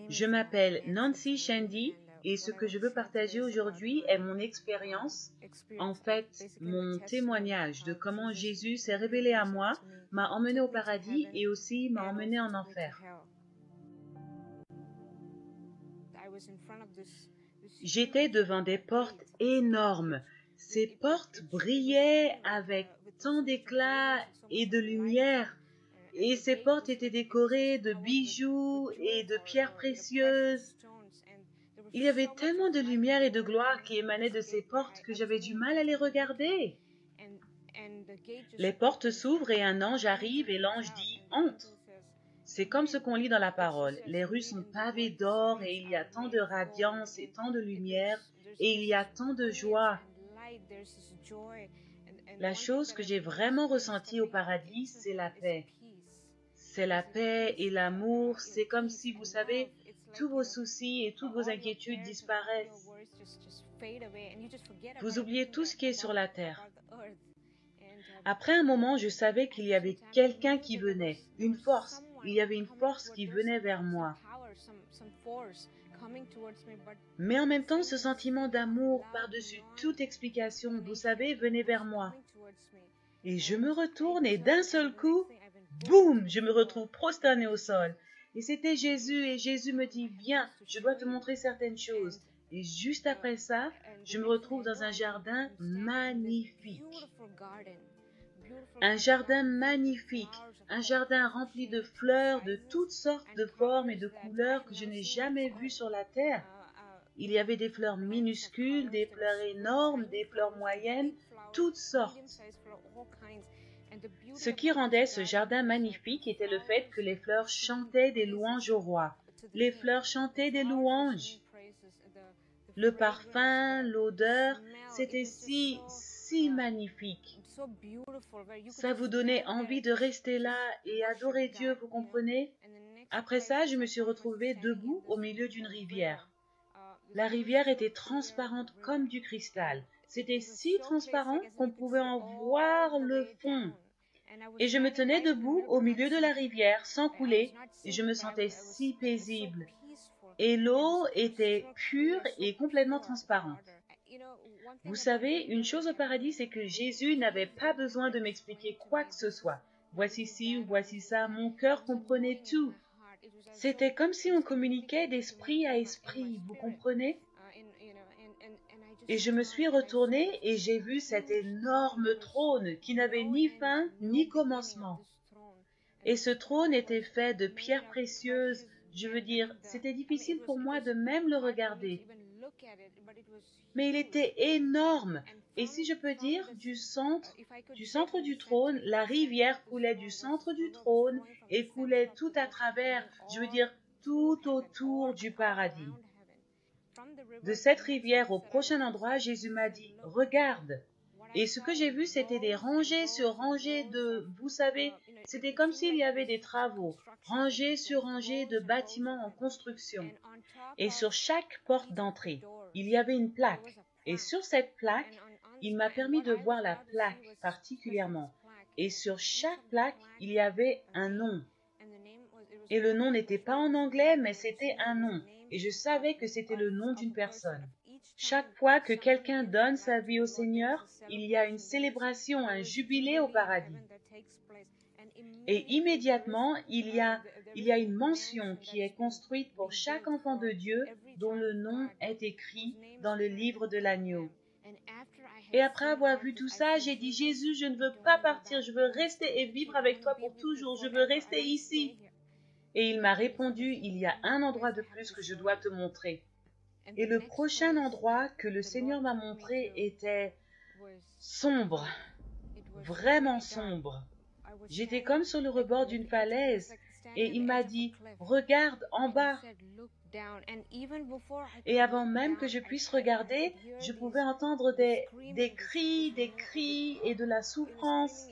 Je m'appelle Nancy Shandy et ce que je veux partager aujourd'hui est mon expérience, en fait mon témoignage de comment Jésus s'est révélé à moi, m'a emmené au paradis et aussi m'a emmené en enfer. J'étais devant des portes énormes. Ces portes brillaient avec tant d'éclat et de lumière. Et ces portes étaient décorées de bijoux et de pierres précieuses. Il y avait tellement de lumière et de gloire qui émanaient de ces portes que j'avais du mal à les regarder. Les portes s'ouvrent et un ange arrive et l'ange dit « Entre ». C'est comme ce qu'on lit dans la parole. Les rues sont pavées d'or et il y a tant de radiance et tant de lumière et il y a tant de joie. La chose que j'ai vraiment ressentie au paradis, c'est la paix. C'est la paix et l'amour. C'est comme si, vous savez, tous vos soucis et toutes vos inquiétudes disparaissent. Vous oubliez tout ce qui est sur la terre. Après un moment, je savais qu'il y avait quelqu'un qui venait, une force. Il y avait une force qui venait vers moi. Mais en même temps, ce sentiment d'amour par-dessus toute explication, vous savez, venait vers moi. Et je me retourne et d'un seul coup, boum, je me retrouve prosternée au sol. Et c'était Jésus et Jésus me dit, viens, je dois te montrer certaines choses. Et juste après ça, je me retrouve dans un jardin magnifique. Un jardin magnifique, un jardin rempli de fleurs de toutes sortes de formes et de couleurs que je n'ai jamais vues sur la terre. Il y avait des fleurs minuscules, des fleurs énormes, des fleurs moyennes, toutes sortes. Ce qui rendait ce jardin magnifique était le fait que les fleurs chantaient des louanges au roi. Les fleurs chantaient des louanges. Le parfum, l'odeur, c'était si magnifique. Ça vous donnait envie de rester là et adorer Dieu, vous comprenez? Après ça, je me suis retrouvée debout au milieu d'une rivière. La rivière était transparente comme du cristal. C'était si transparent qu'on pouvait en voir le fond. Et je me tenais debout au milieu de la rivière sans couler et je me sentais si paisible. Et l'eau était pure et complètement transparente. Vous savez, une chose au paradis, c'est que Jésus n'avait pas besoin de m'expliquer quoi que ce soit. Voici ci ou voici ça, mon cœur comprenait tout. C'était comme si on communiquait d'esprit à esprit, vous comprenez? Et je me suis retournée et j'ai vu cet énorme trône qui n'avait ni fin ni commencement. Et ce trône était fait de pierres précieuses. Je veux dire, c'était difficile pour moi de même le regarder. Mais il était énorme. Et si je peux dire, du centre du trône, la rivière coulait du centre du trône et coulait tout à travers, je veux dire, tout autour du paradis. De cette rivière au prochain endroit, Jésus m'a dit, regarde. Et ce que j'ai vu, c'était des rangées sur rangées de, vous savez, c'était comme s'il y avait des travaux, rangées sur rangées de bâtiments en construction. Et sur chaque porte d'entrée, il y avait une plaque. Et sur cette plaque, il m'a permis de voir la plaque particulièrement. Et sur chaque plaque, il y avait un nom. Et le nom n'était pas en anglais, mais c'était un nom. Et je savais que c'était le nom d'une personne. Chaque fois que quelqu'un donne sa vie au Seigneur, il y a une célébration, un jubilé au paradis. Et immédiatement, il y a une mention qui est construite pour chaque enfant de Dieu dont le nom est écrit dans le livre de l'agneau. Et après avoir vu tout ça, j'ai dit, Jésus, je ne veux pas partir, je veux rester et vivre avec toi pour toujours, je veux rester ici. Et il m'a répondu, il y a un endroit de plus que je dois te montrer. Et le prochain endroit que le Seigneur m'a montré était sombre, vraiment sombre. J'étais comme sur le rebord d'une falaise et il m'a dit, regarde en bas. Et avant même que je puisse regarder, je pouvais entendre des cris et de la souffrance,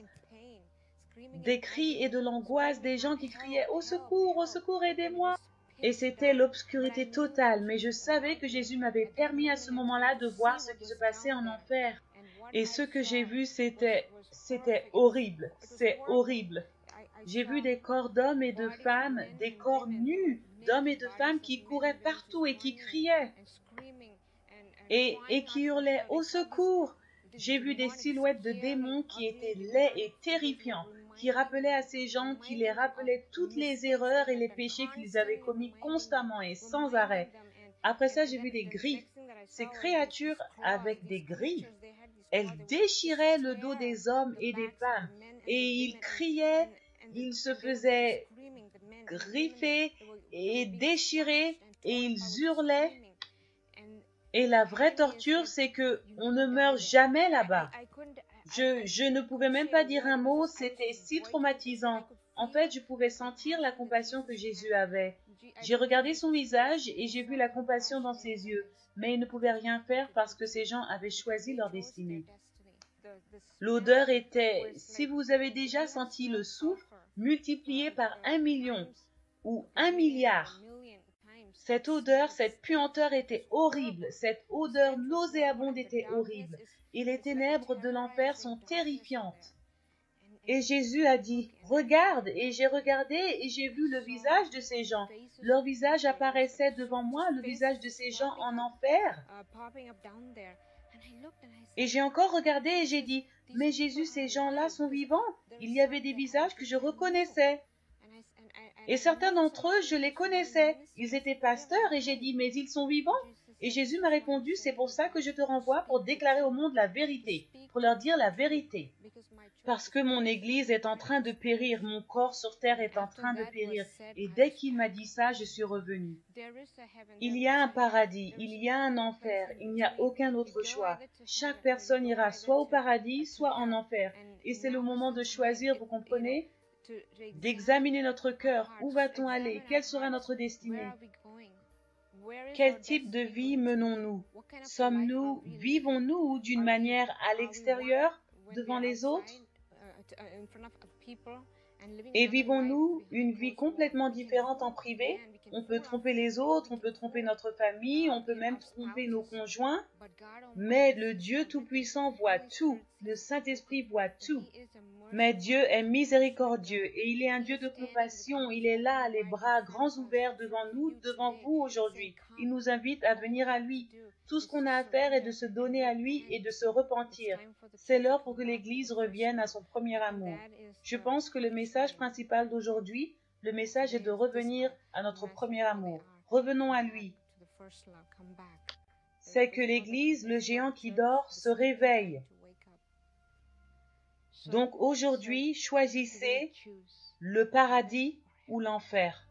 des cris et de l'angoisse, des gens qui criaient au secours, aidez-moi. Et c'était l'obscurité totale, mais je savais que Jésus m'avait permis à ce moment-là de voir ce qui se passait en enfer. Et ce que j'ai vu, c'était horrible, c'est horrible. J'ai vu des corps d'hommes et de femmes, des corps nus d'hommes et de femmes qui couraient partout et qui criaient et qui hurlaient au secours. J'ai vu des silhouettes de démons qui étaient laids et terrifiants, qui rappelaient à ces gens, qui les rappelaient toutes les erreurs et les péchés qu'ils avaient commis constamment et sans arrêt. Après ça, j'ai vu des griffes. Ces créatures avec des griffes, elles déchiraient le dos des hommes et des femmes, et ils criaient, ils se faisaient griffer et déchirer, et ils hurlaient. Et la vraie torture, c'est que on ne meurt jamais là-bas. Je ne pouvais même pas dire un mot, c'était si traumatisant. En fait, je pouvais sentir la compassion que Jésus avait. J'ai regardé son visage et j'ai vu la compassion dans ses yeux, mais il ne pouvait rien faire parce que ces gens avaient choisi leur destinée. L'odeur était, si vous avez déjà senti le soufre, multiplié par 1 million ou 1 milliard. Cette odeur, cette puanteur était horrible, cette odeur nauséabonde était horrible, et les ténèbres de l'enfer sont terrifiantes. Et Jésus a dit, « Regarde !» Et j'ai regardé et j'ai vu le visage de ces gens. Leur visage apparaissait devant moi, le visage de ces gens en enfer. Et j'ai encore regardé et j'ai dit, « Mais Jésus, ces gens-là sont vivants. » Il y avait des visages que je reconnaissais. Et certains d'entre eux, je les connaissais. Ils étaient pasteurs et j'ai dit, mais ils sont vivants. Et Jésus m'a répondu, c'est pour ça que je te renvoie pour déclarer au monde la vérité, pour leur dire la vérité. Parce que mon Église est en train de périr, mon corps sur terre est en train de périr. Et dès qu'il m'a dit ça, je suis revenue. Il y a un paradis, il y a un enfer, il n'y a aucun autre choix. Chaque personne ira soit au paradis, soit en enfer. Et c'est le moment de choisir, vous comprenez ? D'examiner notre cœur. Où va-t-on aller? Quelle sera notre destinée? Quel type de vie menons-nous? Vivons-nous d'une manière à l'extérieur, devant les autres? Et vivons-nous une vie complètement différente en privé? On peut tromper les autres, on peut tromper notre famille, on peut même tromper nos conjoints. Mais le Dieu Tout-Puissant voit tout. Le Saint-Esprit voit tout. Mais Dieu est miséricordieux et il est un Dieu de compassion. Il est là, les bras grands ouverts devant nous, devant vous aujourd'hui. Il nous invite à venir à lui. Tout ce qu'on a à faire est de se donner à lui et de se repentir. C'est l'heure pour que l'Église revienne à son premier amour. Je pense que le message principal d'aujourd'hui, le message est de revenir à notre premier amour. Revenons à lui. C'est que l'Église, le géant qui dort, se réveille. Donc aujourd'hui, choisissez le paradis ou l'enfer.